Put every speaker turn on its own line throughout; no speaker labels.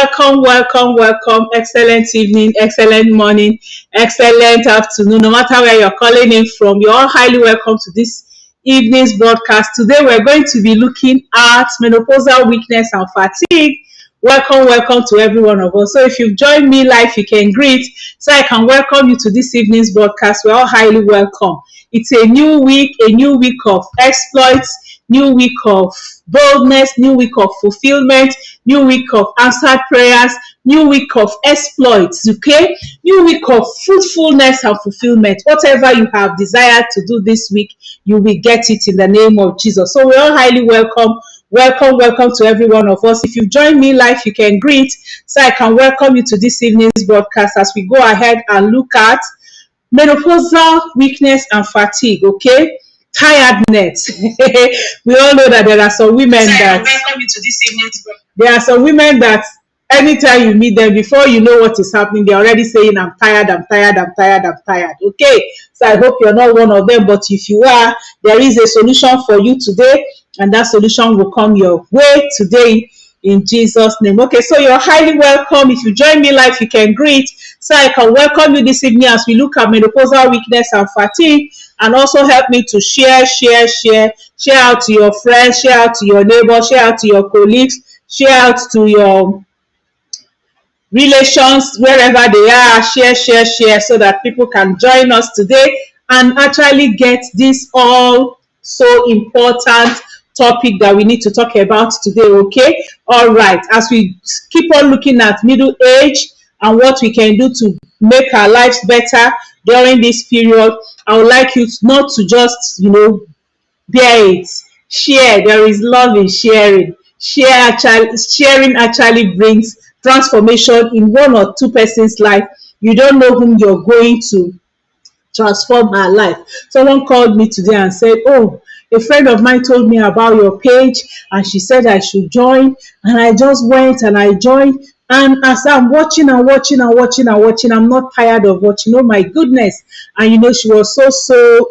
Welcome. Excellent evening, excellent morning, excellent afternoon. No matter where you're calling in from, you're all highly welcome to this evening's broadcast. Today, we're going to be looking at menopausal weakness and fatigue. Welcome to every one of us. So if you've joined me live, you can greet so I can welcome you to this evening's broadcast. We're all highly welcome. It's a new week of exploits, new week of boldness, new week of fulfillment, new week of answered prayers, new week of exploits, okay? New week of fruitfulness and fulfillment. Whatever you have desired to do this week, you will get it in the name of Jesus. So we're all highly welcome. Welcome to every one of us. If you've joined me live, you can greet so I can welcome you to this evening's broadcast as we go ahead and look at menopausal weakness and fatigue, okay? Tiredness. We all know that there are some women welcome you to this evening's broadcast. There are some women that anytime you meet them, before you know what is happening, they're already saying, I'm tired. Okay, so I hope you're not one of them, but if you are, there is a solution for you today, and that solution will come your way today in Jesus' name. Okay, so you're highly welcome. If you join me live, you can greet so I can welcome you this evening as we look at menopausal weakness and fatigue, and also help me to share out to your friends, share out to your neighbors, share out to your colleagues, share out to your relations, wherever they are. Share so that people can join us today and actually get this all so important topic that we need to talk about today. Okay, all right, as we keep on looking at middle age and what we can do to make our lives better during this period, I would like you not to just bear it. Share. There is love in sharing. Sharing actually brings transformation in one or two persons' life. You don't know whom you're going to transform her life. Someone called me today and said, oh, a friend of mine told me about your page and she said I should join, and I just went and I joined, and as I'm watching, I'm not tired of watching. Oh my goodness. And she was so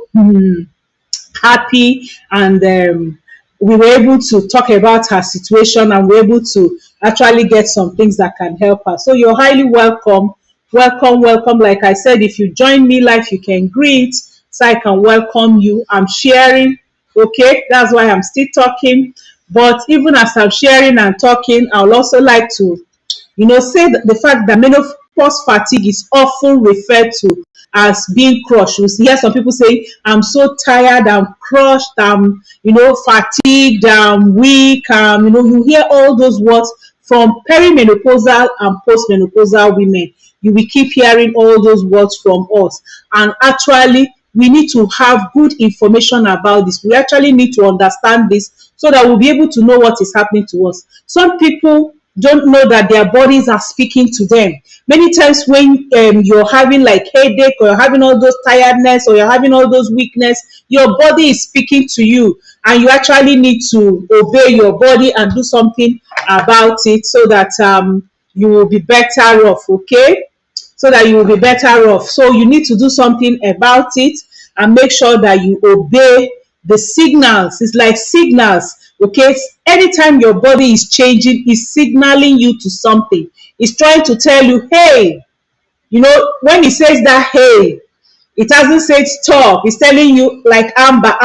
happy, and we were able to talk about her situation, and we're able to actually get some things that can help her. So you're highly welcome. Like I said, if you join me live, you can greet so I can welcome you. I'm sharing, okay? That's why I'm still talking. But even as I'm sharing and talking, I would also like to, say the fact that menopause fatigue is often referred to as being crushed. You hear some people say, I'm so tired, I'm crushed, I'm, fatigued, I'm weak, you hear all those words from perimenopausal and postmenopausal women. You will keep hearing all those words from us. And actually, we need to have good information about this. We actually need to understand this so that we'll be able to know what is happening to us. Some people don't know that their bodies are speaking to them. Many times when you're having like headache, or you're having all those tiredness, or you're having all those weakness, your body is speaking to you, and you actually need to obey your body and do something about it so that you will be better off, okay? So that you will be better off. So you need to do something about it and make sure that you obey the signals. It's like signals, okay? Anytime your body is changing, it's signaling you to something. It's trying to tell you, hey, when it says that, hey, it hasn't said stop. It's telling you like amber.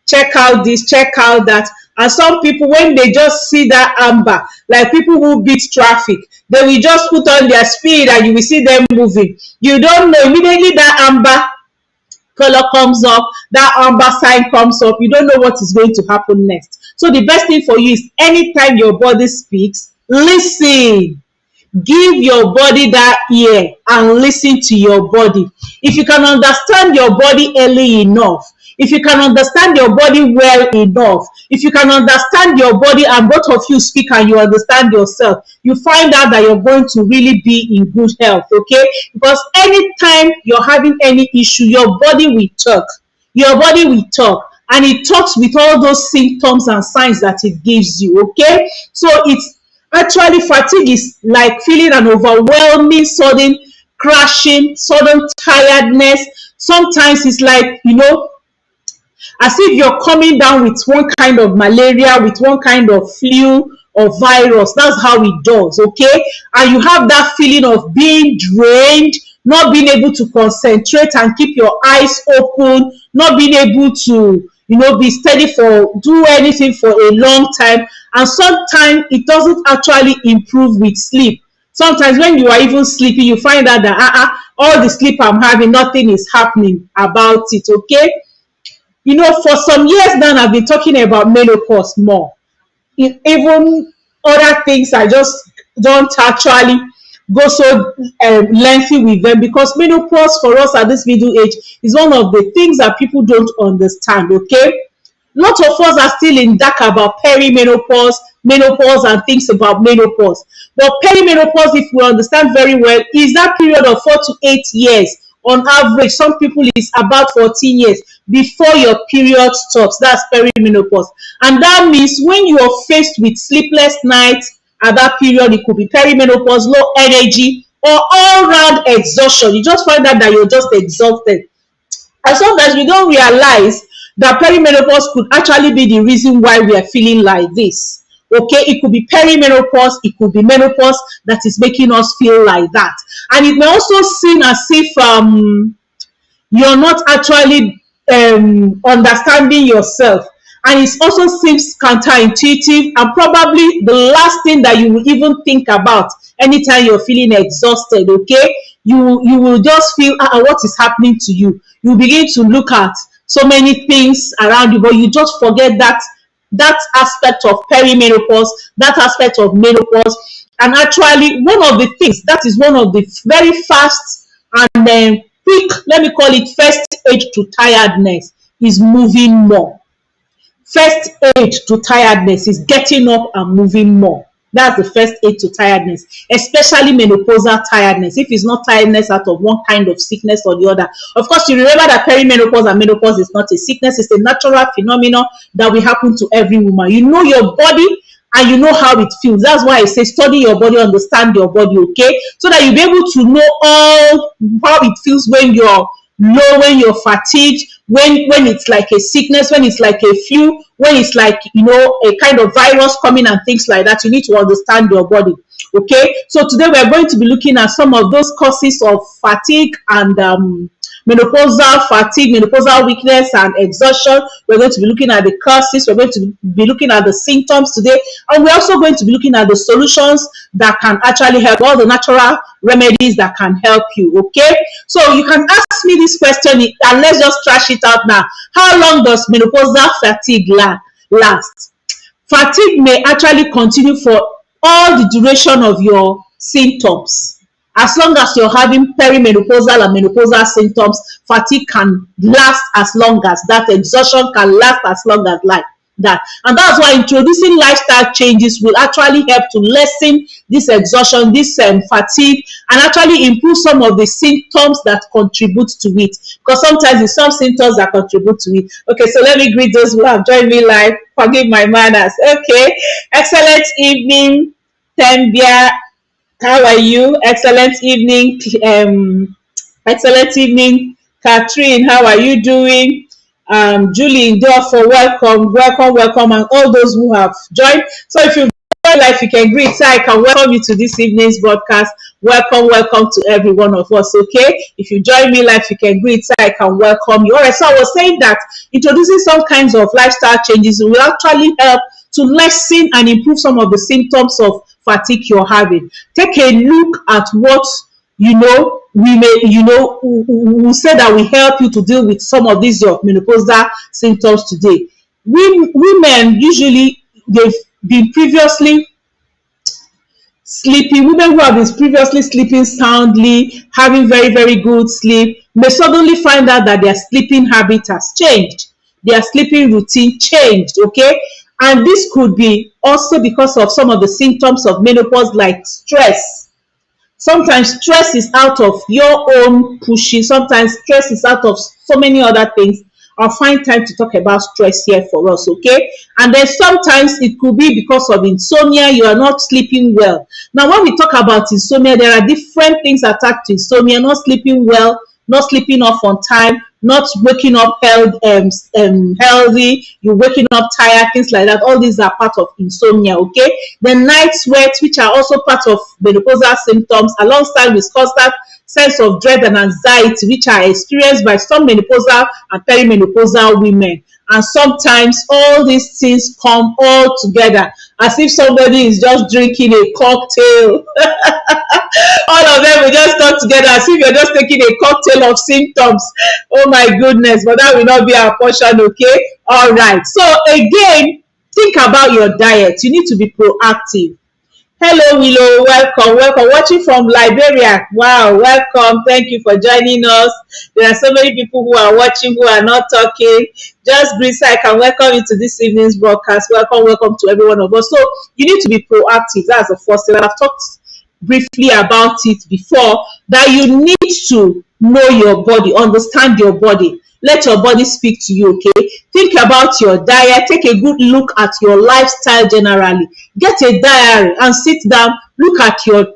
Check out this, check out that. And some people, when they just see that amber, like people who beat traffic, they will just put on their speed and you will see them moving. You don't know, immediately that amber color comes up, that amber sign comes up, you don't know what is going to happen next. So the best thing for you is anytime your body speaks, listen. Give your body that ear and listen to your body. If you can understand your body early enough, if you can understand your body well enough, if you can understand your body and both of you speak and you understand yourself, you find out that you're going to really be in good health, okay? Because anytime you're having any issue, your body will talk. Your body will talk. And it talks with all those symptoms and signs that it gives you, okay? So it's actually, fatigue is like feeling an overwhelming, sudden crashing, sudden tiredness. Sometimes it's like, as if you're coming down with one kind of malaria, with one kind of flu, or virus. That's how it does, okay? And you have that feeling of being drained, not being able to concentrate and keep your eyes open, not being able to, be steady for do anything for a long time. And sometimes it doesn't actually improve with sleep. Sometimes when you are even sleeping, you find out that all the sleep I'm having, nothing is happening about it, okay? For some years now, I've been talking about menopause more. Even other things, I just don't actually go so lengthy with them, because menopause for us at this middle age is one of the things that people don't understand, okay? Lots of us are still in dark about perimenopause, menopause, and things about menopause. But perimenopause, if we understand very well, is that period of 4 to 8 years. On average, some people is about 14 years before your period stops. That's perimenopause. And that means when you are faced with sleepless nights at that period, it could be perimenopause, low energy, or all-round exhaustion. You just find out that you're just exhausted. And sometimes we don't realize that perimenopause could actually be the reason why we are feeling like this. Okay, it could be perimenopause, it could be menopause that is making us feel like that. And it may also seem as if you're not actually understanding yourself. And it also seems counterintuitive, and probably the last thing that you will even think about anytime you're feeling exhausted, okay? You will just feel, what is happening to you? You begin to look at so many things around you, but you just forget that aspect of perimenopause, that aspect of menopause. And actually, one of the things that is one of the very fast and quick, let me call it first aid to tiredness, is moving more. First aid to tiredness is getting up and moving more. That's the first aid to tiredness, especially menopausal tiredness. If it's not tiredness out of one kind of sickness or the other. Of course, you remember that perimenopause and menopause is not a sickness, it's a natural phenomenon that will happen to every woman. You know your body and you know how it feels. That's why I say study your body, understand your body, okay? So that you'll be able to know all how it feels when you're low, when you're fatigued, when it's like a sickness, when it's like a flu, when it's like, a kind of virus coming and things like that. You need to understand your body, okay? So today we're going to be looking at some of those causes of fatigue and menopausal fatigue, menopausal weakness and exhaustion. We're going to be looking at the causes. We're going to be looking at the symptoms today, and we're also going to be looking at the solutions that can actually help, all the natural remedies that can help you, okay? So you can ask me this question, and let's just trash it out now. How long does menopausal fatigue last? Fatigue may actually continue for all the duration of your symptoms. As long as you're having perimenopausal and menopausal symptoms, fatigue can last as long as that. Exhaustion can last as long as that. And that's why introducing lifestyle changes will actually help to lessen this exhaustion, this fatigue, and actually improve some of the symptoms that contribute to it. Because sometimes it's some symptoms that contribute to it. Okay, so let me greet those who have joined me live. Forgive my manners. Okay, excellent evening, Tembia. How are you? Excellent evening, Catherine. How are you doing? Julie Indorfor, welcome, and all those who have joined. So if you join live, you can greet. So I can welcome you to this evening's broadcast. Welcome to every one of us. Okay, if you join me live, you can greet. So I can welcome you. All right. So I was saying that introducing some kinds of lifestyle changes will actually help to lessen and improve some of the symptoms of fatigue you're having. Take a look at what we say that will help you to deal with some of these your menopausal symptoms today. Women usually, they've been previously sleeping. Women who have been previously sleeping soundly, having very, very good sleep, may suddenly find out that their sleeping habit has changed. Their sleeping routine changed, okay? And this could be also because of some of the symptoms of menopause, like stress. Sometimes stress is out of your own pushing. Sometimes stress is out of so many other things. I'll find time to talk about stress here for us, okay? And then sometimes it could be because of insomnia. You are not sleeping well. Now, when we talk about insomnia, there are different things attached to insomnia: not sleeping well, not sleeping off on time, not waking up healthy, you're waking up tired, things like that. All these are part of insomnia, okay? The night sweats, which are also part of menopausal symptoms, alongside with constant sense of dread and anxiety, which are experienced by some menopausal and perimenopausal women. And sometimes all these things come all together, as if somebody is just drinking a cocktail. All of them will just come together as if you're just taking a cocktail of symptoms. Oh my goodness, but that will not be our portion, okay? All right. So again, think about your diet. You need to be proactive. Hello, Willow. Welcome. Welcome. Watching from Liberia. Wow. Welcome. Thank you for joining us. There are so many people who are watching who are not talking. Just breathe so I can welcome you to this evening's broadcast. Welcome. Welcome to every one of us. So you need to be proactive. That's the first thing. I've talked briefly about it before, that you need to know your body, understand your body. Let your body speak to you, okay? Think about your diet. Take a good look at your lifestyle generally. Get a diary and sit down. Look at your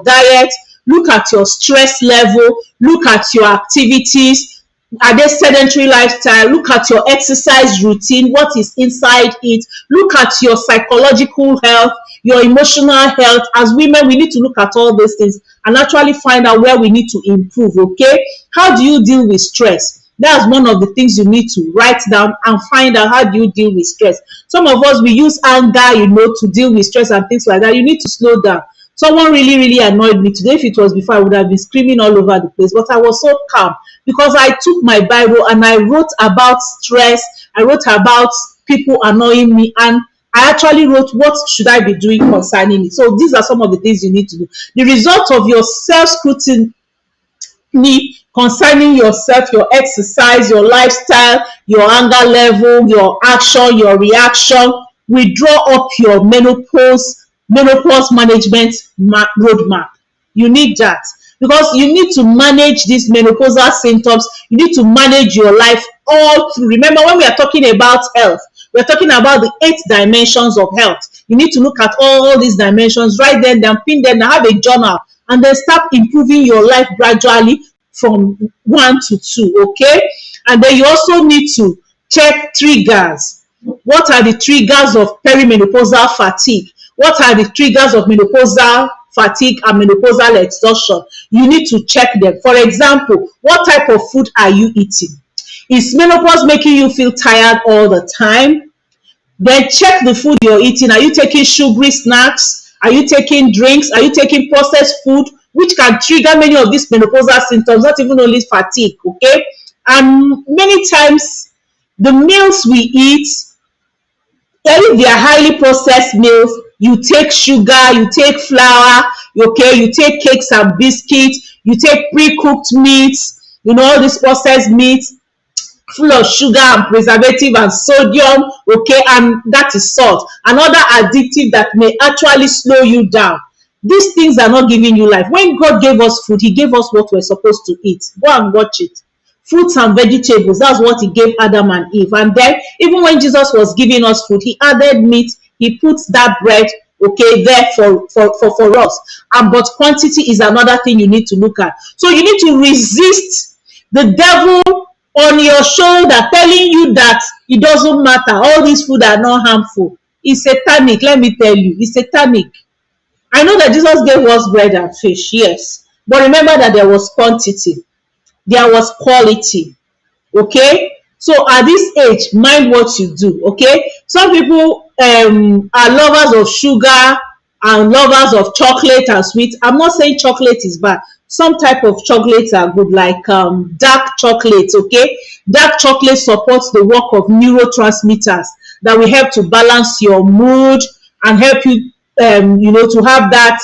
diet. Look at your stress level. Look at your activities. Are they sedentary lifestyle? Look at your exercise routine. What is inside it? Look at your psychological health, your emotional health. As women, we need to look at all those things and actually find out where we need to improve, okay? How do you deal with stress? That's one of the things you need to write down and find out. How do you deal with stress? Some of us, we use anger, to deal with stress and things like that. You need to slow down. Someone really annoyed me today. If it was before, I would have been screaming all over the place, but I was so calm because I took my Bible and I wrote about stress. I wrote about people annoying me, and I actually wrote what should I be doing concerning it. So these are some of the things you need to do. The result of your self-scrutiny concerning yourself, your exercise, your lifestyle, your anger level, your action, your reaction, we draw up your menopause management roadmap. You need that because you need to manage these menopausal symptoms. You need to manage your life all through. Remember, when we are talking about health, we're talking about the 8 dimensions of health. You need to look at all these dimensions, write them down, pin them down, have a journal, and then start improving your life gradually from 1 to 2, okay? And then you also need to check triggers. What are the triggers of perimenopausal fatigue? What are the triggers of menopausal fatigue and menopausal exhaustion? You need to check them. For example, what type of food are you eating? Is menopause making you feel tired all the time? Then check the food you're eating. Are you taking sugary snacks? Are you taking drinks? Are you taking processed food, which can trigger many of these menopausal symptoms, not even only fatigue, okay? And many times, the meals we eat, if they are highly processed meals, you take sugar, you take flour, okay, you take cakes and biscuits, you take pre-cooked meats, all these processed meats full of sugar and preservative and sodium, okay, and that is salt. Another addictive that may actually slow you down. These things are not giving you life. When God gave us food, He gave us what we're supposed to eat. Go and watch it. Fruits and vegetables, that's what He gave Adam and Eve. And then, even when Jesus was giving us food, He added meat. He puts that bread, okay, there for us. But quantity is another thing you need to look at. So you need to resist the devil on your shoulder telling you that it doesn't matter. All these food are not harmful. It's satanic, let me tell you. It's satanic. I know that Jesus gave us bread and fish, yes. But remember that there was quantity. There was quality. Okay? So at this age, mind what you do. Okay? Some people are lovers of sugar and lovers of chocolate and sweet. I'm not saying chocolate is bad. Some type of chocolates are good, like dark chocolates, okay? Dark chocolate supports the work of neurotransmitters that will help to balance your mood and help you, to have that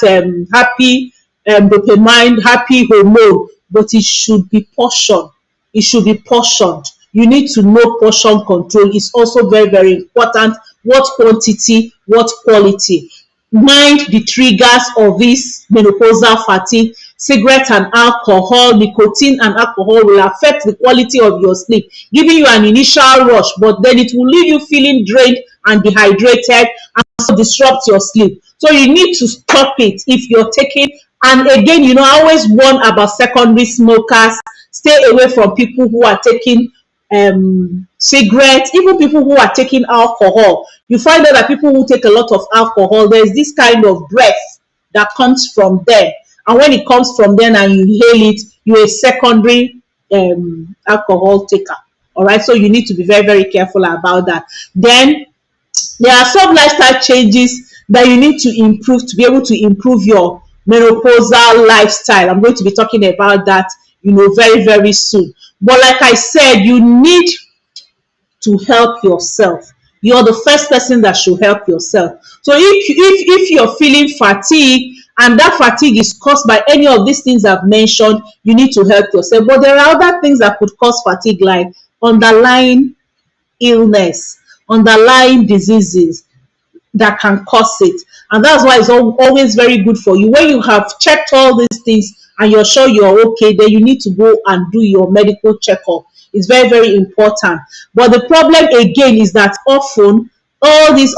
happy dopamine, happy hormone. But it should be portioned. It should be portioned. You need to know portion control. It's also very important. What quantity, what quality. Mind the triggers of this menopausal fatigue. Cigarette and alcohol, nicotine and alcohol will affect the quality of your sleep, giving you an initial rush, but then it will leave you feeling drained and dehydrated and also disrupt your sleep. So you need to stop it if you're taking And again, I always warn about secondary smokers. Stay away from people who are taking cigarettes, even people who are taking alcohol. You find out that people who take a lot of alcohol, there's this kind of breath that comes from them. And when it comes from them and you inhale it, you're a secondary alcohol taker. All right, so you need to be very, very careful about that. Then there are some lifestyle changes that you need to improve to be able to improve your menopausal lifestyle. I'm going to be talking about that, very, very soon. But like I said, you need to help yourself. You're the first person that should help yourself. So if you're feeling fatigue and that fatigue is caused by any of these things I've mentioned, you need to help yourself. But there are other things that could cause fatigue, like underlying illness, underlying diseases that can cause it. And that's why it's always very good for you, when you have checked all these things and you're sure you're okay, then you need to go and do your medical checkup. It's very, very important. But the problem again is that often all these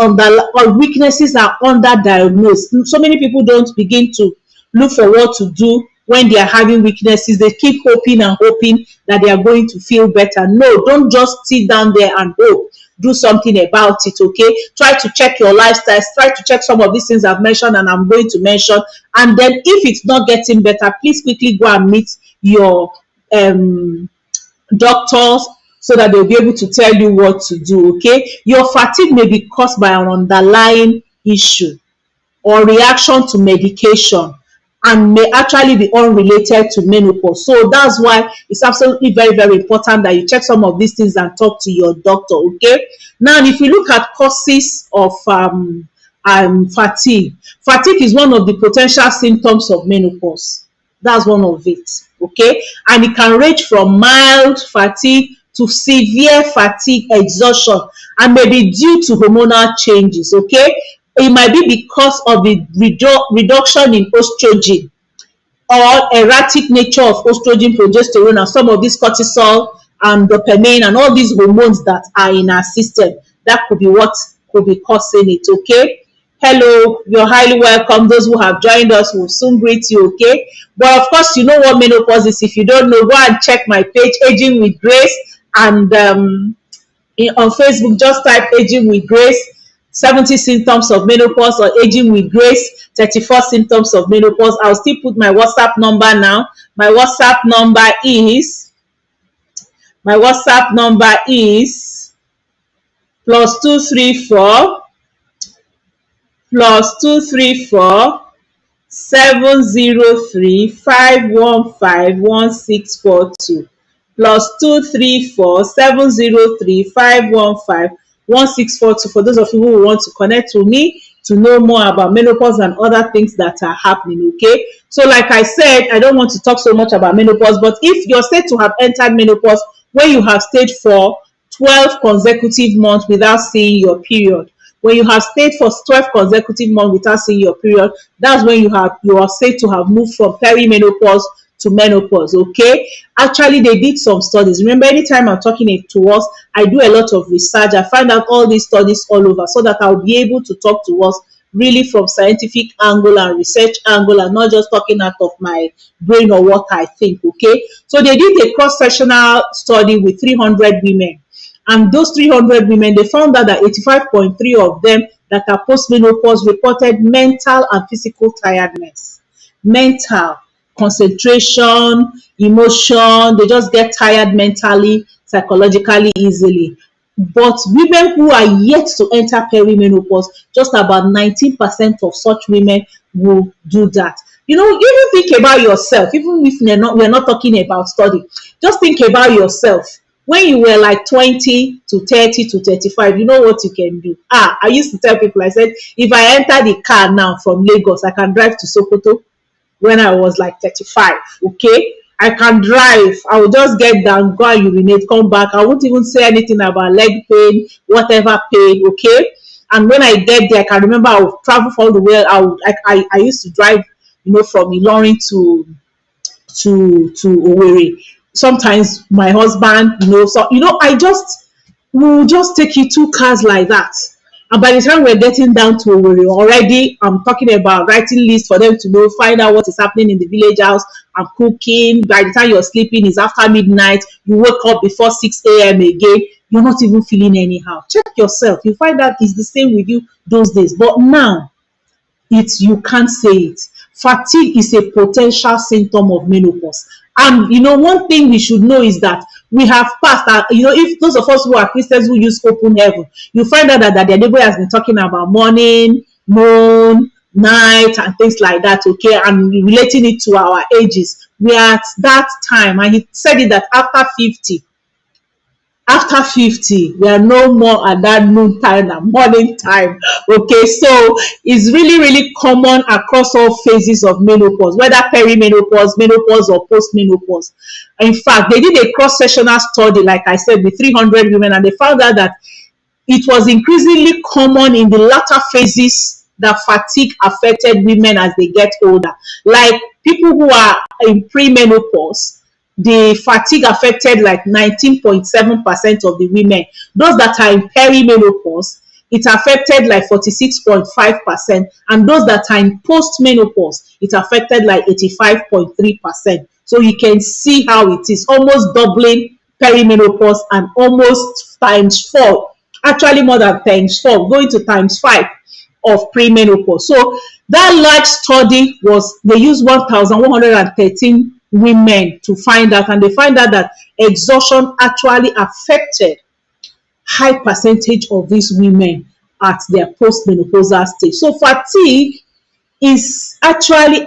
weaknesses are underdiagnosed. So many people don't begin to look for what to do when they are having weaknesses. They keep hoping and hoping that they are going to feel better. No, don't just sit down there and hope. Do something about it, okay? Try to check your lifestyles. Try to check some of these things I've mentioned and I'm going to mention. And then if it's not getting better, please quickly go and meet your doctors so that they'll be able to tell you what to do, okay? Your fatigue may be caused by an underlying issue or reaction to medication and may actually be unrelated to menopause. So that's why it's absolutely very, very important that you check some of these things and talk to your doctor, okay? Now, if you look at causes of fatigue is one of the potential symptoms of menopause. That's one of it, okay? And it can range from mild fatigue to severe fatigue, exhaustion, and may be due to hormonal changes, okay? It might be because of the reduction in estrogen or erratic nature of estrogen, progesterone, and some of these cortisol and dopamine and all these hormones that are in our system. That could be what could be causing it, okay? Hello, you're highly welcome. Those who have joined us will soon greet you, okay? But of course, you know what menopause is. If you don't know, go and check my page, Aging with Grace, and on Facebook, just type Aging with Grace, 70 symptoms of menopause, or Aging with Grace, 34 symptoms of menopause. I'll still put my WhatsApp number now. My WhatsApp number is +234 703 515 1642 +234 703 515 1642 for those of you who want to connect with me to know more about menopause and other things that are happening, okay? So like I said, I don't want to talk so much about menopause, but if you're said to have entered menopause when you have stayed for 12 consecutive months without seeing your period, when you have stayed for 12 consecutive months without seeing your period, that's when you are said to have moved from perimenopause to menopause, okay? Actually, they did some studies. Remember, anytime I'm talking to us, I do a lot of research. I find out all these studies all over so that I'll be able to talk to us really from scientific angle and research angle and not just talking out of my brain or what I think, okay? So they did a cross-sectional study with 300 women. And those 300 women, they found out that 85.3 of them that are post-menopause reported mental and physical tiredness. Mental, concentration, emotion, they just get tired mentally, psychologically, easily. But women who are yet to enter perimenopause, just about 19% of such women will do that. Even think about yourself, even if we're not talking about study, just think about yourself. When you were like 20 to 30 to 35, you know what you can do? I used to tell people, I said, if I enter the car now from Lagos, I can drive to Sokoto. When I was like 35, okay? I can drive. I will just get down, go and urinate, come back. I won't even say anything about leg pain, whatever pain, okay? And when I get there, I can remember I would travel all the way. I used to drive, from Ilorin to Owerri. Sometimes my husband, we will just take you 2 cars like that. And by the time we're getting down to already, I'm talking about writing lists for them to know, find out what is happening in the village house, and cooking. By the time you're sleeping, it's after midnight. You wake up before 6 a.m. again. You're not even feeling anyhow. Check yourself. You find that it's the same with you those days. But now, you can't say it. Fatigue is a potential symptom of menopause. And one thing we should know is that we have passed. If those of us who are Christians who use open heaven, you find out that their neighbor has been talking about morning, noon, night, and things like that. Okay, and relating it to our ages. We are at that time, and he said it that after 50, we are no more at that noon time and morning time. Okay, so it's really, really common across all phases of menopause, whether perimenopause, menopause, or postmenopause. In fact, they did a cross-sectional study, like I said, with 300 women, and they found out that it was increasingly common in the latter phases that fatigue affected women as they get older. Like people who are in premenopause, the fatigue affected like 19.7% of the women. Those that are in perimenopause, it affected like 46.5%, and those that are in postmenopause, it affected like 85.3%. So you can see how it is almost doubling perimenopause and almost times 4, actually more than times 4, going to times 5 of premenopause. So that large study they used 1,113 women to find out, and they find out that exhaustion actually affected high percentage of these women at their postmenopausal stage. So fatigue is actually,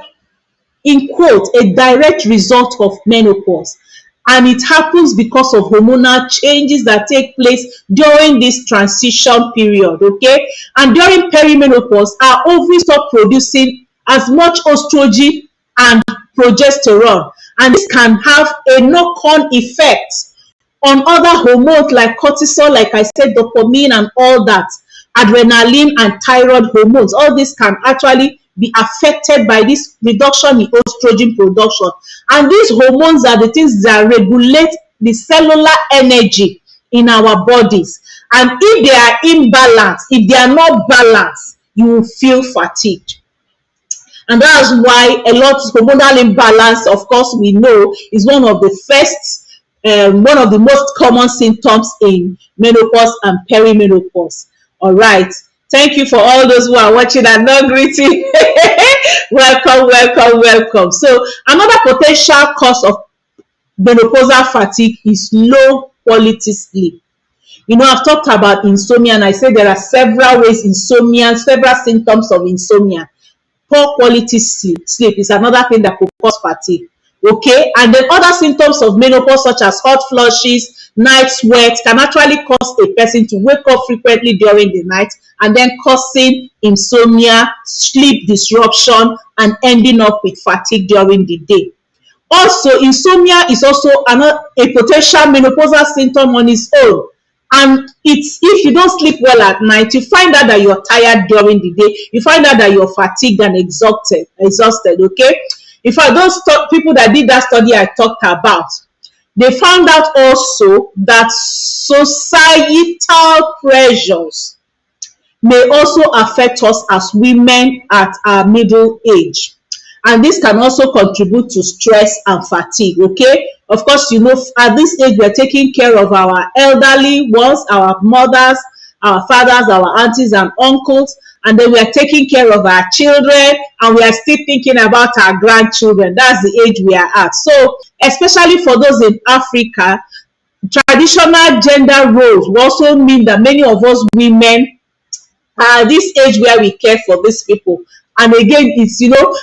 in quote, a direct result of menopause, and it happens because of hormonal changes that take place during this transition period. Okay, and during perimenopause, our ovaries stop producing as much estrogen and progesterone, and this can have a knock-on effect on other hormones like cortisol, like I said, dopamine, and all that, adrenaline and thyroid hormones. All this can actually be affected by this reduction in estrogen production. And these hormones are the things that regulate the cellular energy in our bodies. And if they are imbalanced, if they are not balanced, you will feel fatigued. And that's why a lot of hormonal imbalance, of course, we know is one of the most common symptoms in menopause and perimenopause. All right. Thank you for all those who are watching and not greeting. Welcome, welcome, welcome. So another potential cause of menopausal fatigue is low quality sleep. I've talked about insomnia, and I said there are several ways several symptoms of insomnia. Poor quality sleep is another thing that could cause fatigue. Okay, and then other symptoms of menopause, such as hot flushes, night sweats, can actually cause a person to wake up frequently during the night, and then causing insomnia, sleep disruption, and ending up with fatigue during the day. Also, insomnia is also a potential menopausal symptom on its own. And if you don't sleep well at night, you find out that you're tired during the day. You find out that you're fatigued and exhausted. Okay. In fact, those people that did that study I talked about, they found out also that societal pressures may also affect us as women at our middle age. And this can also contribute to stress and fatigue. Okay, of course, at this age, we're taking care of our elderly ones, our mothers, our fathers, our aunties and uncles, and then we are taking care of our children, and we are still thinking about our grandchildren. That's the age we are at. So especially for those in Africa, traditional gender roles will also mean that many of us women are at this age where we care for these people. And again, it's,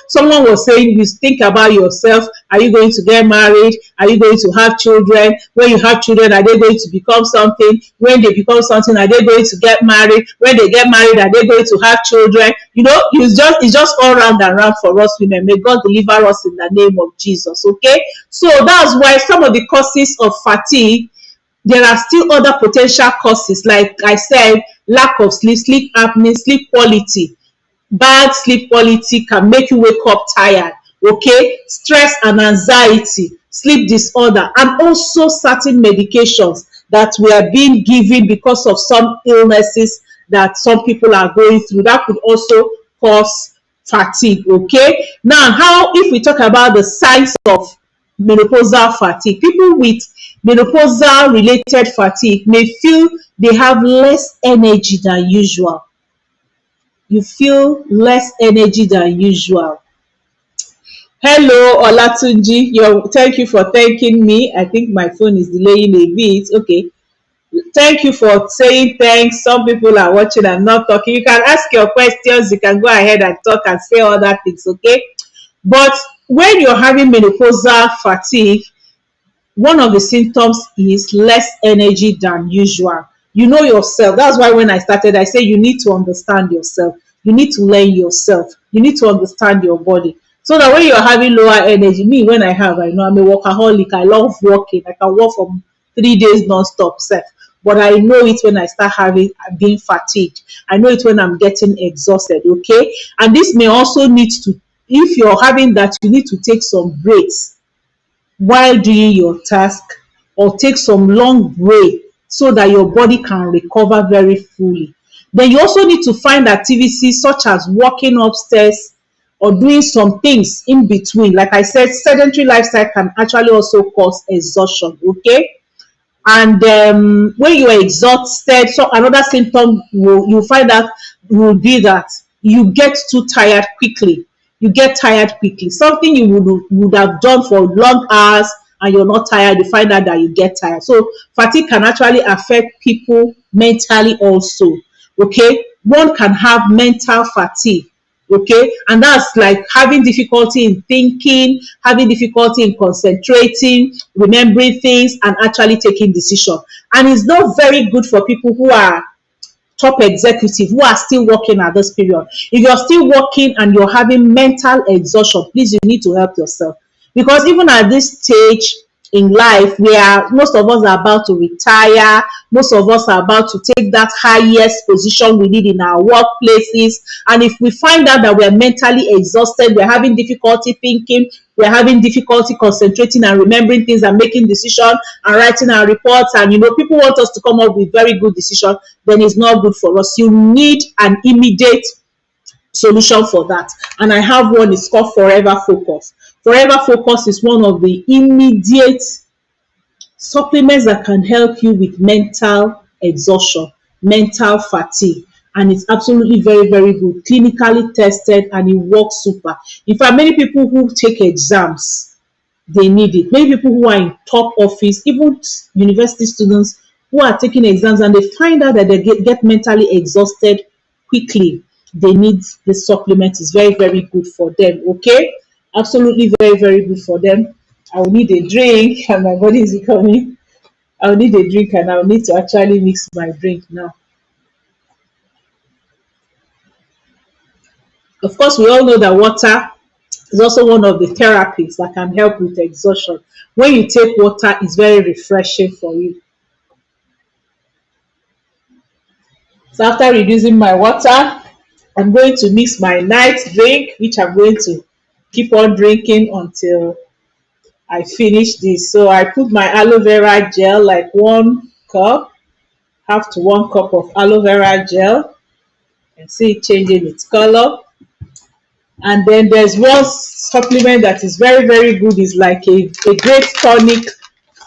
someone was saying, you think about yourself. Are you going to get married? Are you going to have children? When you have children, are they going to become something? When they become something, are they going to get married? When they get married, are they going to have children? It's just all round and round for us women. May God deliver us in the name of Jesus. Okay, so that's why some of the causes of fatigue, there are still other potential causes, like I said, lack of sleep apnea, sleep quality. Bad sleep quality can make you wake up tired. Okay, stress and anxiety, sleep disorder, and also certain medications that we are being given because of some illnesses that some people are going through. That could also cause fatigue. Okay, now how if we talk about the signs of menopausal fatigue, people with menopausal related fatigue may feel they have less energy than usual. You feel less energy than usual. Hello, Olatunji. Thank you for thanking me. I think my phone is delaying a bit. Okay. Thank you for saying thanks. Some people are watching and not talking. You can ask your questions. You can go ahead and talk and say other things, okay? But when you're having menopausal fatigue, one of the symptoms is less energy than usual. You know yourself. That's why when I started, I say you need to understand yourself. You need to learn yourself. You need to understand your body. So that when you're having lower energy, me, when I know I'm a workaholic. I love working. I can work for 3 days non-stop. But I know it when I start being fatigued. I know it when I'm getting exhausted, okay? And this may also need to, if you're having that, you need to take some breaks while doing your task, or take some long break so that your body can recover very fully. Then you also need to find activities such as walking upstairs or doing some things in between. Like I said, sedentary lifestyle can actually also cause exhaustion, okay? And when you are exhausted, so another symptom you find out will be that you get too tired quickly. You get tired quickly. Something you would have done for long hours and you're not tired, you find out that you get tired. So fatigue can actually affect people mentally also. Okay, one can have mental fatigue. Okay, and that's like having difficulty in thinking, having difficulty in concentrating, remembering things, and actually taking decision. And it's not very good for people who are top executive, who are still working at this period. If you're still working and you're having mental exhaustion, please, you need to help yourself. Because even at this stage in life, most of us are about to retire, most of us are about to take that highest position we need in our workplaces. And if we find out that we're mentally exhausted, we're having difficulty thinking, we're having difficulty concentrating and remembering things and making decisions and writing our reports, and people want us to come up with very good decisions, then it's not good for us. You need an immediate solution for that. And I have one. It's called Forever Focus. Forever Focus is one of the immediate supplements that can help you with mental exhaustion, mental fatigue. And it's absolutely very, very good, clinically tested, and it works super. In fact, many people who take exams, they need it. Many people who are in top office, even university students who are taking exams and they find out that they get mentally exhausted quickly, they need this supplement. It's very, very good for them, okay? Absolutely very, very good for them. I will need a drink and my body is becoming, I'll need a drink and I'll need to actually mix my drink now. Of course, we all know that water is also one of the therapies that can help with exhaustion. When you take water, it's very refreshing for you. So after reducing my water, I'm going to mix my night drink, which I'm going to keep on drinking until I finish this. So I put my aloe vera gel, like 1 cup, half to 1 cup of aloe vera gel. You can see it changing its color. And then there's one supplement that is very, very good. It's like a great tonic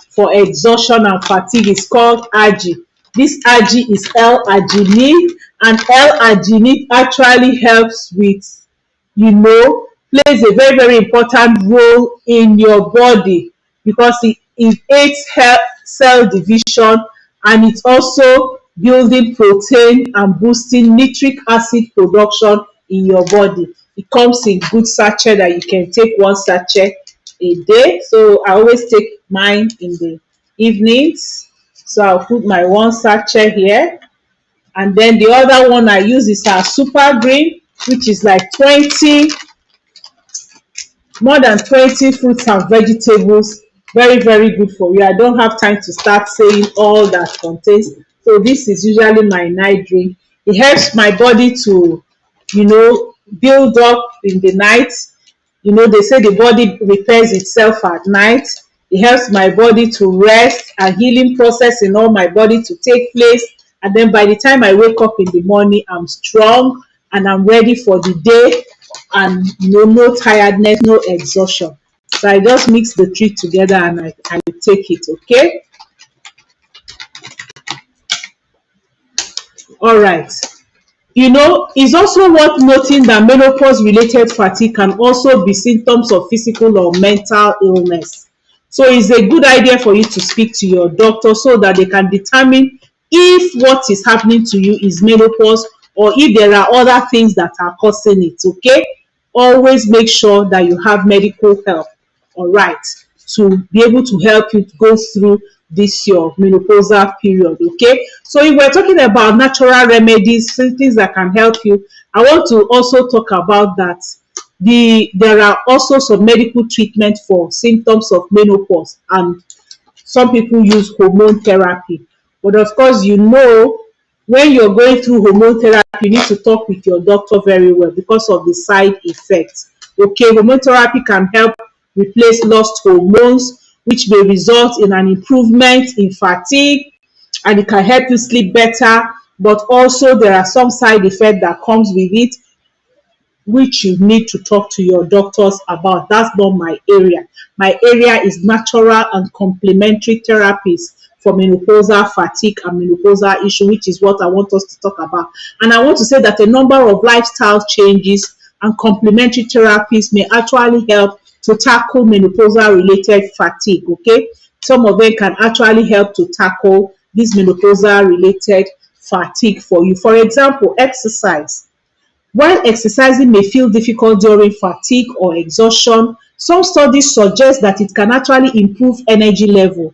for exhaustion and fatigue. It's called Agi. This Agi is L-arginine, and L-arginine actually helps with, plays a very, very important role in your body because it aids cell division, and it's also building protein and boosting nitric acid production in your body. It comes in good sachet that you can take 1 sachet a day. So I always take mine in the evenings. So I'll put my 1 sachet here. And then the other one I use is our super green, which is like more than 20 fruits and vegetables. Very, very good for you. I don't have time to start saying all that contains. So this is usually my night drink. It helps my body to, build up in the night. They say the body repairs itself at night. It helps my body to rest, and healing process in all my body to take place. And then by the time I wake up in the morning, I'm strong and I'm ready for the day, and no tiredness, no exhaustion. So I just mix the three together and I take it, okay? All right. It's also worth noting that menopause related fatigue can also be symptoms of physical or mental illness. So it's a good idea for you to speak to your doctor so that they can determine if what is happening to you is menopause or if there are other things that are causing it, okay? Always make sure that you have medical help, all right, to be able to help you go through this your menopausal period, okay? So if we're talking about natural remedies, things that can help you, I want to also talk about that there are also some medical treatment for symptoms of menopause, and some people use hormone therapy. But of course, when you're going through hormone therapy, you need to talk with your doctor very well because of the side effects. Okay, hormone therapy can help replace lost hormones, which may result in an improvement in fatigue, and it can help you sleep better. But also, there are some side effects that comes with it, which you need to talk to your doctors about. That's not my area. My area is natural and complementary therapies for menopausal fatigue and menopausal issue, which is what I want us to talk about. And I want to say that a number of lifestyle changes and complementary therapies may actually help to tackle menopausal related fatigue, okay? Some of them can actually help to tackle this menopausal related fatigue for you. For example, exercise. While exercising may feel difficult during fatigue or exhaustion, some studies suggest that it can actually improve energy level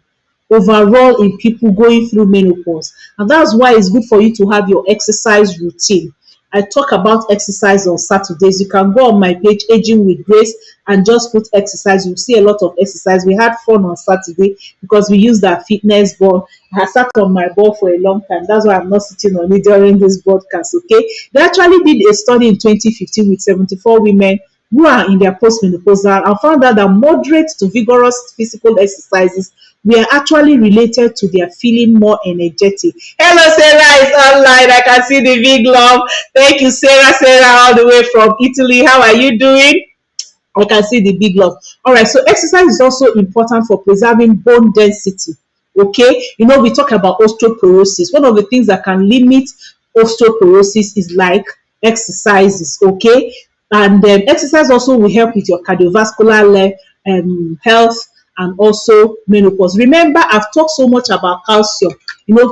overall in people going through menopause. And that's why it's good for you to have your exercise routine. I talk about exercise on Saturdays. You can go on my page, Aging with Grace, and just put exercise. You'll see a lot of exercise. We had fun on Saturday because we used our fitness ball. I have sat on my ball for a long time. That's why I'm not sitting on it during this broadcast, okay? They actually did a study in 2015 with 74 women who are in their postmenopausal and found out that moderate to vigorous physical exercises were actually related to their feeling more energetic. Hello, Sarah is online. I can see the big love. Thank you, Sarah. Sarah, all the way from Italy. How are you doing? I can see the big love. All right, so exercise is also important for preserving bone density. Okay, we talk about osteoporosis. One of the things that can limit osteoporosis is like exercises. Okay, and exercise also will help with your cardiovascular health and also menopause. Remember, I've talked so much about calcium.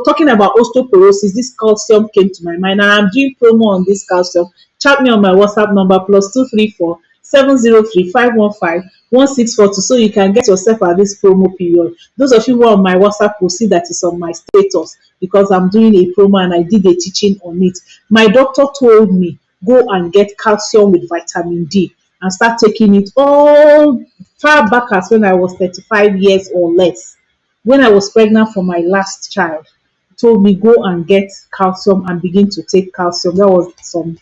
Talking about osteoporosis, this calcium came to my mind, and I'm doing promo on this calcium. Chat me on my WhatsApp number +234 703 515 1642 so you can get yourself at this promo period. Those of you who are on my WhatsApp will see that it's on my status because I'm doing a promo and I did a teaching on it. My doctor told me, go and get calcium with vitamin D and start taking it all far back as when I was 35 years or less. When I was pregnant for my last child, he told me go and get calcium and begin to take calcium. That was some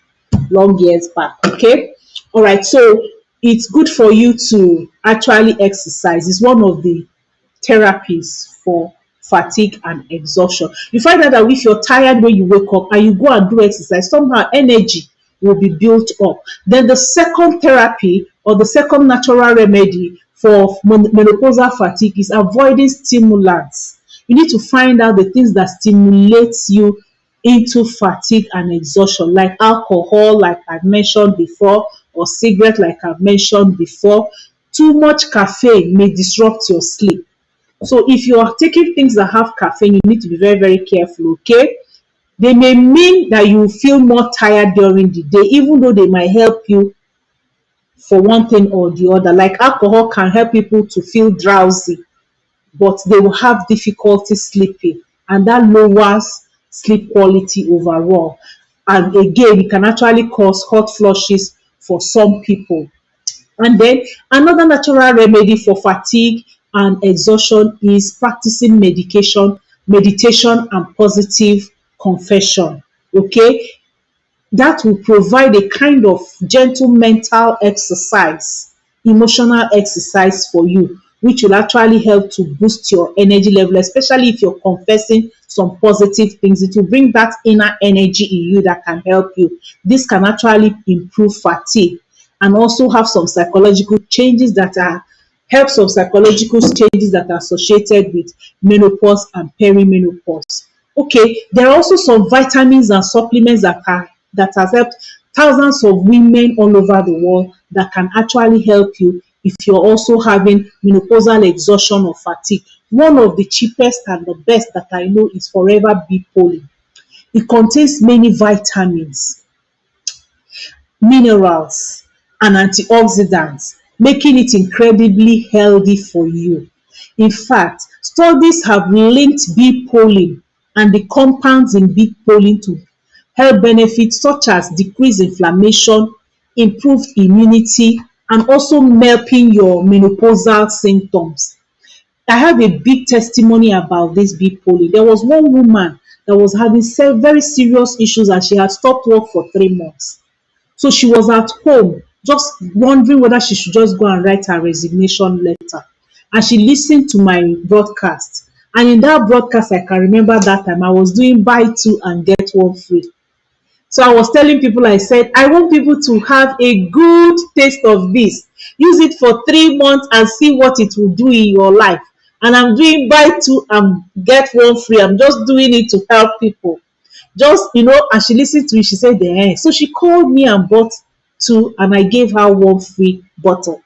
long years back, okay? All right, so it's good for you to actually exercise. It's one of the therapies for fatigue and exhaustion. You find out that if you're tired when you wake up and you go and do exercise, somehow energy will be built up. Then the second therapy or the second natural remedy for menopausal fatigue is avoiding stimulants. You need to find out the things that stimulates you into fatigue and exhaustion, like alcohol, like I mentioned before, or cigarette, like I've mentioned before. Too much caffeine may disrupt your sleep. So if you are taking things that have caffeine, you need to be very, very careful, okay? They may mean that you feel more tired during the day, even though they might help you for one thing or the other. Like alcohol can help people to feel drowsy, but they will have difficulty sleeping, and that lowers sleep quality overall. And again, it can actually cause hot flushes for some people. And then another natural remedy for fatigue and exhaustion is practicing meditation and positive confession. Okay, that will provide a kind of gentle mental exercise, emotional exercise for you. which will actually help to boost your energy level, especially if you're confessing some positive things. It will bring that inner energy in you that can help you. This can actually improve fatigue and also have some psychological changes that are help some psychological changes that are associated with menopause and perimenopause. Okay, there are also some vitamins and supplements that has helped thousands of women all over the world that can actually help you if you're also having menopausal exhaustion or fatigue. One of the cheapest and the best that I know is Forever Bee Pollen. It contains many vitamins, minerals, and antioxidants, making it incredibly healthy for you. In fact, studies have linked bee pollen and the compounds in bee pollen to health benefits such as decreased inflammation, improved immunity, and also helping your menopausal symptoms. I have a big testimony about this bee pollen. There was one woman that was having very serious issues and she had stopped work for 3 months. So she was at home just wondering whether she should just go and write her resignation letter. And she listened to my broadcast. And in that broadcast, I can remember that time I was doing buy two and get one free. So I was telling people, I said, I want people to have a good taste of this. Use it for 3 months and see what it will do in your life. And I'm doing buy two and get one free. I'm just doing it to help people. Just, and she listened to it, she said, so she called me and bought two and I gave her one free bottle.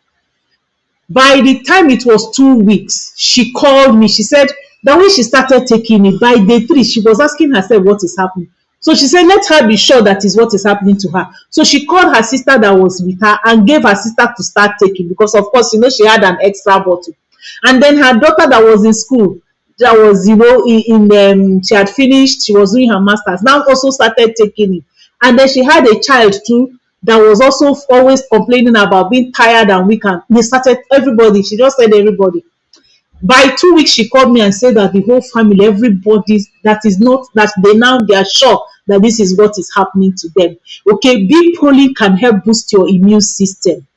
By the time it was 2 weeks, she called me. She said that when she started taking it, by day 3, she was asking herself what is happening. So she said, let her be sure that is what is happening to her. So she called her sister that was with her and gave her sister to start taking because, of course, she had an extra bottle. And then her daughter that was in school, that was, she had finished, she was doing her master's, now also started taking it. And then she had a child too that was also always complaining about being tired and weak. And they started, everybody, she just said everybody. By 2 weeks, she called me and said that the whole family, everybody, that they are sure that this is what is happening to them. Okay, bee pollen can help boost your immune system.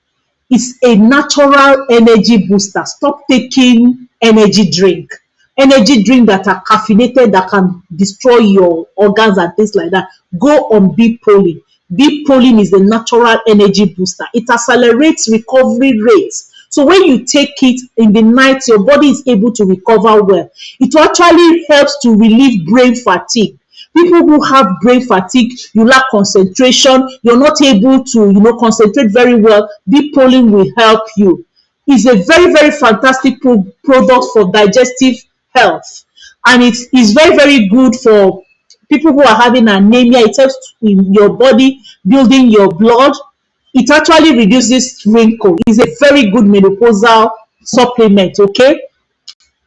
It's a natural energy booster. Stop taking energy drink that are caffeinated, that can destroy your organs and things like that. Go on bee pollen. Bee pollen is the natural energy booster. It accelerates recovery rates. So when you take it in the night, your body is able to recover well. It actually helps to relieve brain fatigue. People who have brain fatigue, you lack concentration, you're not able to, concentrate very well, bee pollen will help you. It's a very, very fantastic product for digestive health. And it is very, very good for people who are having anemia. It helps in your body, building your blood. It actually reduces wrinkle. It's a very good menopausal supplement, okay?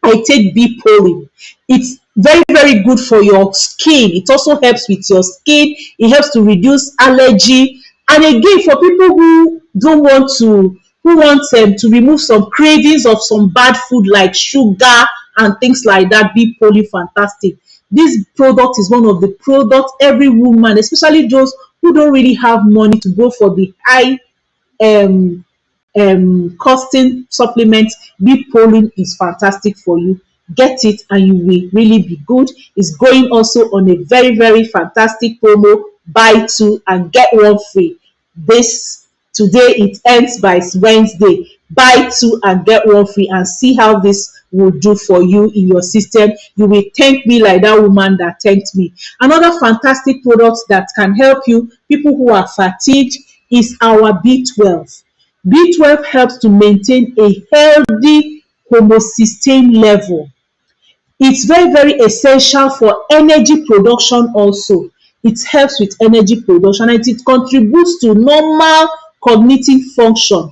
I take bee pollen. It's very, very good for your skin. It also helps with your skin. It helps to reduce allergy. And again, for people who don't want to, who want to remove some cravings of some bad food like sugar and things like that, bee pollen, fantastic. This product is one of the products every woman, especially those who don't really have money to go for the high costing supplements, bee pollen is fantastic for you. Get it and you will really be good. It's going also on a very, very fantastic promo, buy two and get one free. Today it ends by Wednesday. Buy two and get one free and see how this will do for you in your system. You will thank me like that woman that thanked me. Another fantastic product that can help you, people who are fatigued, is our B12. B12 helps to maintain a healthy homocysteine level. It's very, very essential for energy production also. It helps with energy production and it contributes to normal cognitive function.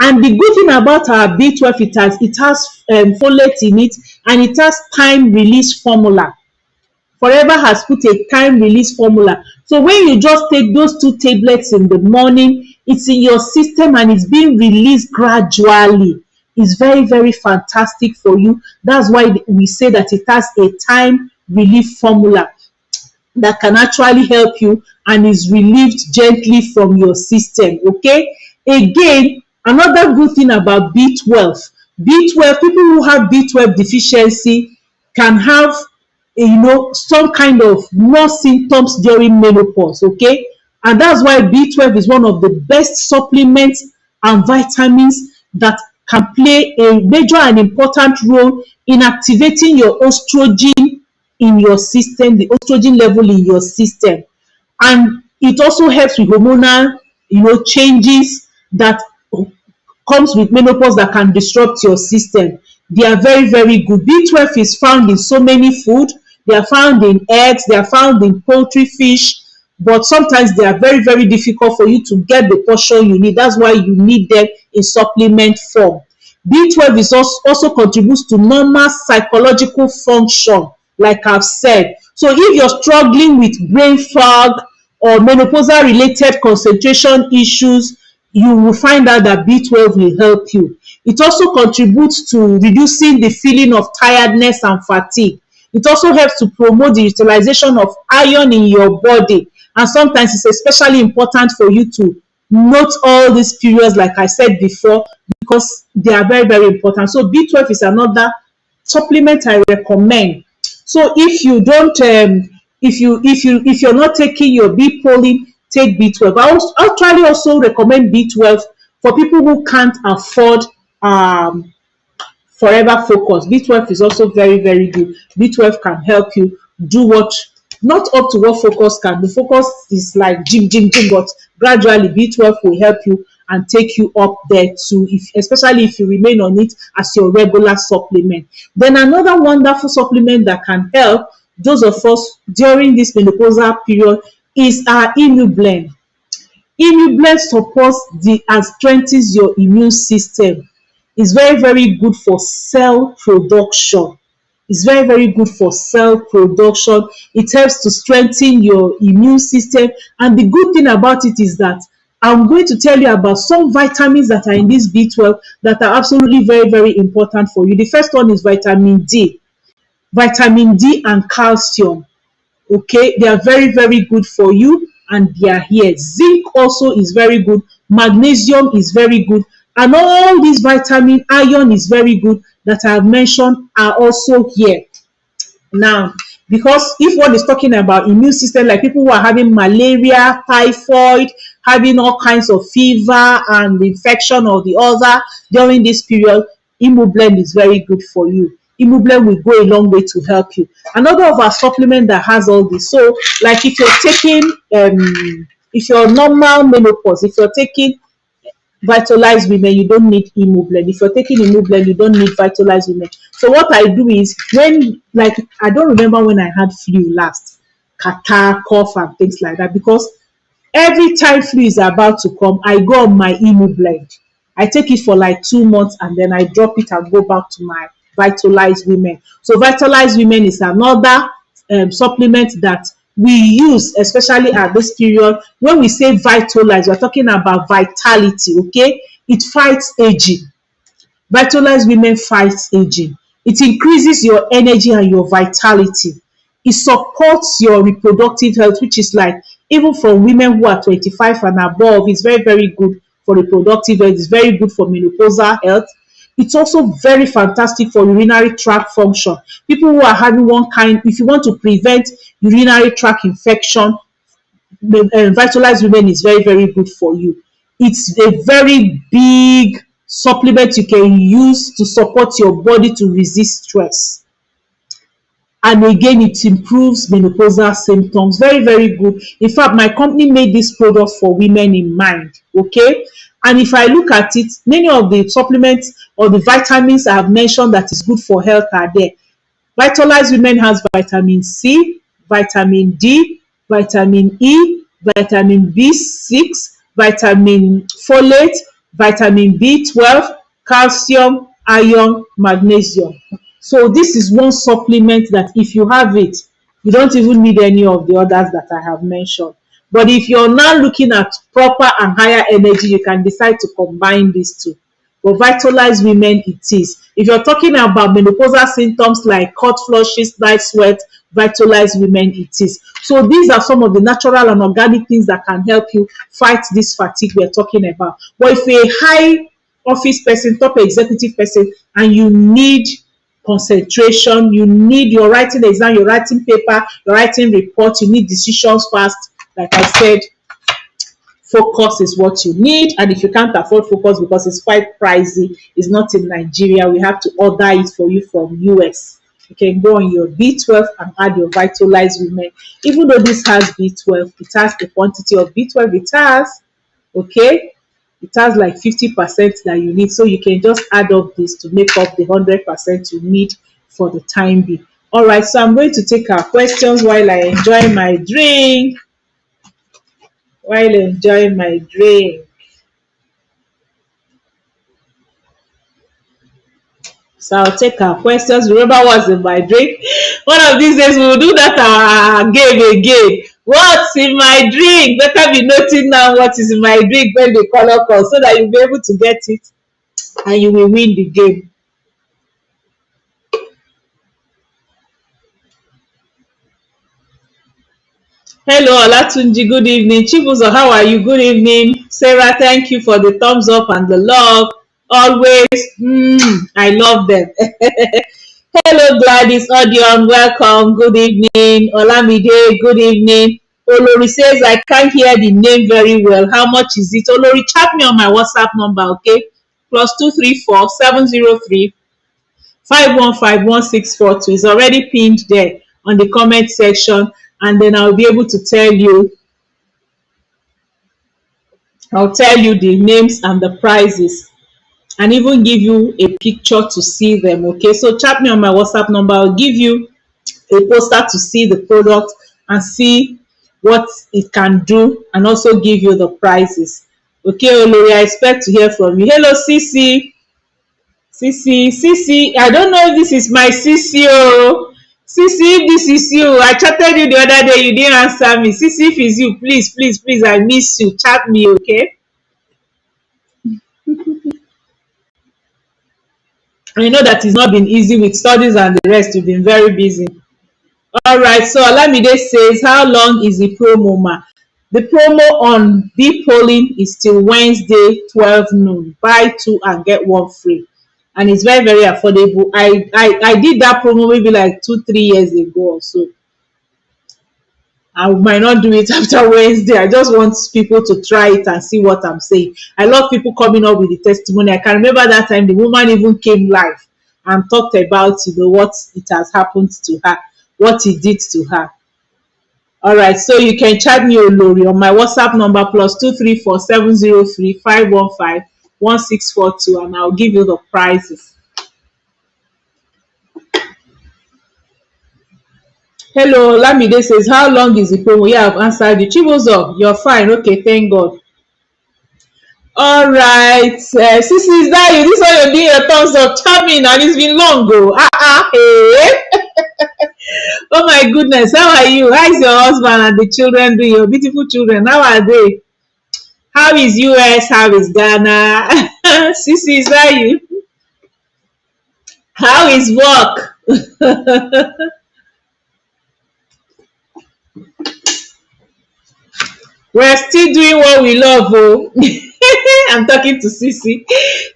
And the good thing about our B12, it has folate in it and it has time release formula. Forever has put a time release formula. So when you just take those 2 tablets in the morning, it's in your system and it's being released gradually. It's very, very fantastic for you. That's why we say that it has a time relief formula that can actually help you and is relieved gently from your system. Okay? Again, another good thing about B12, B12, people who have B12 deficiency can have, some kind of more symptoms during menopause, okay? And that's why B12 is one of the best supplements and vitamins that can play a major and important role in activating your estrogen in your system, the estrogen level in your system. And it also helps with hormonal, changes that comes with menopause that can disrupt your system. They are very, very good. B12 is found in so many food. They are found in eggs, they are found in poultry, fish, but sometimes they are very, very difficult for you to get the portion you need. That's why you need them in supplement form. B12 is also contributes to normal psychological function, like I've said. So if you're struggling with brain fog or menopausal related concentration issues, you will find out that B12 will help you. It also contributes to reducing the feeling of tiredness and fatigue. It also helps to promote the utilization of iron in your body. And sometimes it's especially important for you to note all these periods, like I said before, because they are very, very important. So B12 is another supplement I recommend. So if you don't, if you're not taking your B polling, take B12. I actually also recommend B12 for people who can't afford forever focus. B12 is also very, very good. B12 can help you do what, not up to what focus can do. Focus is like gym, but gradually B12 will help you and take you up there too, especially if you remain on it as your regular supplement. Then another wonderful supplement that can help those of us during this menopausal period is our Immune Blend. Immune Blend supports and strengthens your immune system. It's very, very good for cell production. It's very, very good for cell production. It helps to strengthen your immune system. And the good thing about it is that I'm going to tell you about some vitamins that are in this B12 that are absolutely very, very important for you. The first one is vitamin D. Vitamin D and calcium. Okay, they are very, very good for you and they are here. Zinc also is very good. Magnesium is very good. And all these vitamin, iron is very good that I have mentioned are also here. Now, because if one is talking about immune system, like people who are having malaria, typhoid, having all kinds of fever and infection or the other during this period, Immune Blend is very good for you. Immune Blend will go a long way to help you. Another of our supplement that has all this. So, like if you're taking, if you're normal menopause, if you're taking Vitalize Women, you don't need Immune Blend. If you're taking Immune Blend, you don't need Vitalize Women. So what I do is when, like, I don't remember when I had flu last, catarrh, cough, and things like that, because every time flu is about to come, I go on my Immune Blend. I take it for like 2 months and then I drop it and go back to my Vitalize Women. So Vitalize Women is another supplement that we use, especially at this period. When we say vitalize, we're talking about vitality, okay? It fights aging. Vitalize Women fights aging. It increases your energy and your vitality. It supports your reproductive health, which is like, even for women who are 25 and above, it's very, very good for reproductive health. It's very good for menopausal health. It's also very fantastic for urinary tract function. People who are having one kind, if you want to prevent urinary tract infection, Vitalize Women is very, very good for you. It's a very big supplement you can use to support your body to resist stress. And again, it improves menopausal symptoms. Very, very good. In fact, my company made this product for women in mind, okay? And if I look at it, many of the supplements or the vitamins I have mentioned that is good for health are there. Vitalize Women has vitamin C, vitamin D, vitamin E, vitamin B6, vitamin folate, vitamin B12, calcium, iron, magnesium. So this is one supplement that if you have it, you don't even need any of the others that I have mentioned. But if you're now looking at proper and higher energy, you can decide to combine these two. But Vitalize Women it is. If you're talking about menopausal symptoms like hot flushes, night sweat, Vitalize Women it is. So these are some of the natural and organic things that can help you fight this fatigue we're talking about. But if you're a high office person, top executive person, and you need concentration, you're writing exam, you're writing paper, you're writing report, you need decisions fast. Like I said, focus is what you need. And if you can't afford focus because it's quite pricey, it's not in Nigeria, we have to order it for you from US. You can go on your B12 and add your Vitalize Women. Even though this has B12, it has the quantity of B12 it has, okay? It has like 50% that you need. So you can just add up this to make up the 100% you need for the time being. All right, so I'm going to take our questions while I enjoy my drink. So I'll take our questions. Remember what's in my drink? One of these days we'll do that game again. What's in my drink? Better be noting now what is in my drink when the color comes, so that you'll be able to get it and you will win the game. Hello, Olatunji, good evening. Chibuzo, how are you? Good evening. Sarah, thank you for the thumbs up and the love. Always, I love them. Hello, Gladys Odion, welcome. Good evening. Olamide, good evening. Olori says, I can't hear the name very well. How much is it? Olori, chat me on my WhatsApp number, okay? +234 703 515 1642. It's already pinned there on the comment section, and then I'll be able to tell you. I'll tell you the names and the prices, and even give you a picture to see them, okay? So chat me on my WhatsApp number. I'll give you a poster to see the product and see what it can do, and also give you the prices. Okay, Olori, I expect to hear from you. Hello, Sisi. Sisi, I don't know if this is my Sisi. Oh, Sisi, if this is you, I chatted you the other day, you didn't answer me. Sisi, if it's you, please, I miss you. Chat me, okay? I know that it's not been easy with studies and the rest. You've been very busy. All right, so Olamide says, how long is the promo, ma? The promo on Deep Polling is till Wednesday, 12 noon. Buy 2 and get 1 free. And it's very, very affordable. I did that promo maybe like 2-3 years ago or so. I might not do it after Wednesday. I just want people to try it and see what I'm saying. I love people coming up with the testimony. I can remember that time the woman even came live and talked about, what it has happened to her, what it did to her. All right, so you can chat me, Olori, on my WhatsApp number +234 703 515 1642, and I'll give you the prices. Hello, Lamide says, how long is the promo? Yeah, I've answered you. Chibuzo, you're fine. Okay, thank God. All right, Sisi, is that you? This one you're doing your thumbs up, charming, and it's been long ago. Hey. Oh my goodness, how are you? How is your husband and the children doing? Your beautiful children, how are they? How is US? How is Ghana? Sisi, is that you? How is work? We're still doing what we love, oh. I'm talking to Sisi.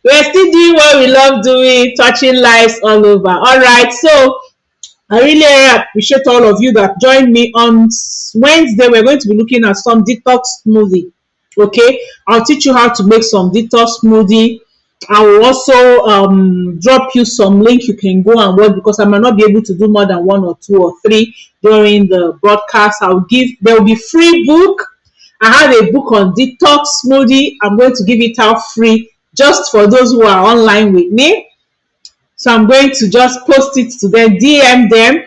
We're still doing what we love doing, touching lives all over. All right, so I really appreciate all of you that joined me on Wednesday. We're going to be looking at some detox smoothie. Okay, I'll teach you how to make some detox smoothie. I will also drop you some link you can go and watch, because I might not be able to do more than 1 or 2 or 3 during the broadcast. There will be free book. I have a book on detox smoothie. I'm going to give it out free just for those who are online with me. So I'm going to just post it to them, DM them.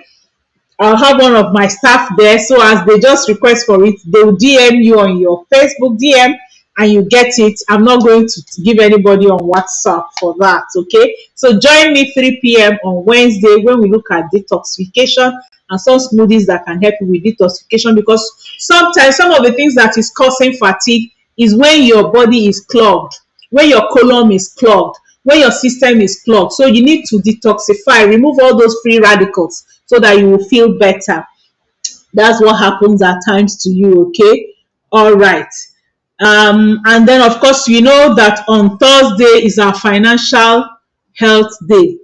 I'll have one of my staff there. So as they just request for it, they will DM you on your Facebook DM and you get it. I'm not going to give anybody on WhatsApp for that, okay? So join me 3 p.m. on Wednesday when we look at detoxification and some smoothies that can help you with detoxification, because sometimes some of the things that is causing fatigue is when your body is clogged, when your colon is clogged, when your system is clogged. So you need to detoxify, remove all those free radicals so that you will feel better. That's what happens at times to you, okay? All right. And then, of course, we know that on Thursday is our financial health day.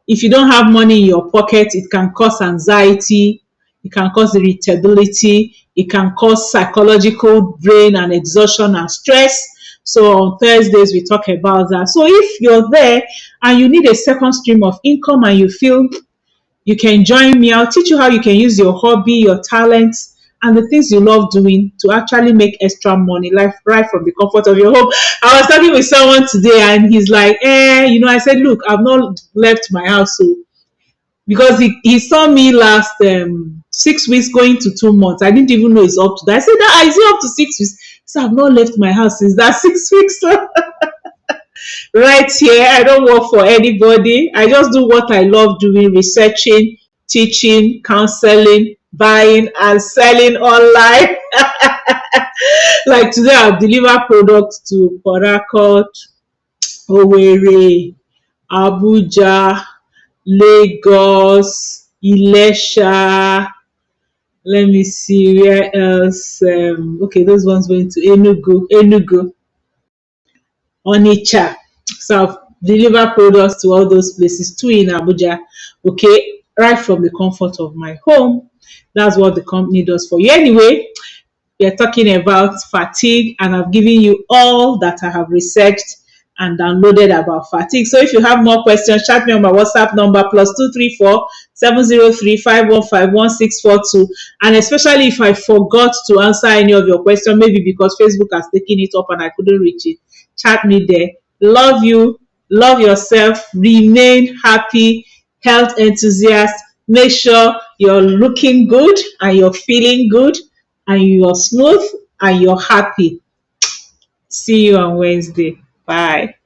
If you don't have money in your pocket, it can cause anxiety, it can cause irritability, it can cause psychological drain and exhaustion and stress. So on Thursdays, we talk about that. So if you're there and you need a second stream of income and you feel you can join me, I'll teach you how you can use your hobby, your talents, and the things you love doing to actually make extra money, like right from the comfort of your home. I was talking with someone today and he's like, I said, look, I've not left my house. So because he saw me last 6 weeks going to 2 months. I didn't even know it's up to that. I said, is it up to 6 weeks? So I've not left my house since that 6 weeks. Right here, I don't work for anybody. I just do what I love doing: researching, teaching, counseling, buying and selling online. Like today, I've delivered products to Port Harcourt, Owerri, Abuja, Lagos, Ilesha. Let me see where else. Okay, those ones going to Enugu, Onitsha. So I've delivered products to all those places, two in Abuja, okay, right from the comfort of my home. That's what the company does for you. Anyway, we are talking about fatigue, and I've given you all that I have researched and downloaded about fatigue. So if you have more questions, chat me on my WhatsApp number +234 703 515 161 642. And especially if I forgot to answer any of your questions, maybe because Facebook has taken it up and I couldn't reach it, chat me there. Love you, love yourself, remain happy, health enthusiast. Make sure you're looking good and you're feeling good and you're smooth and you're happy. See you on Wednesday. Bye.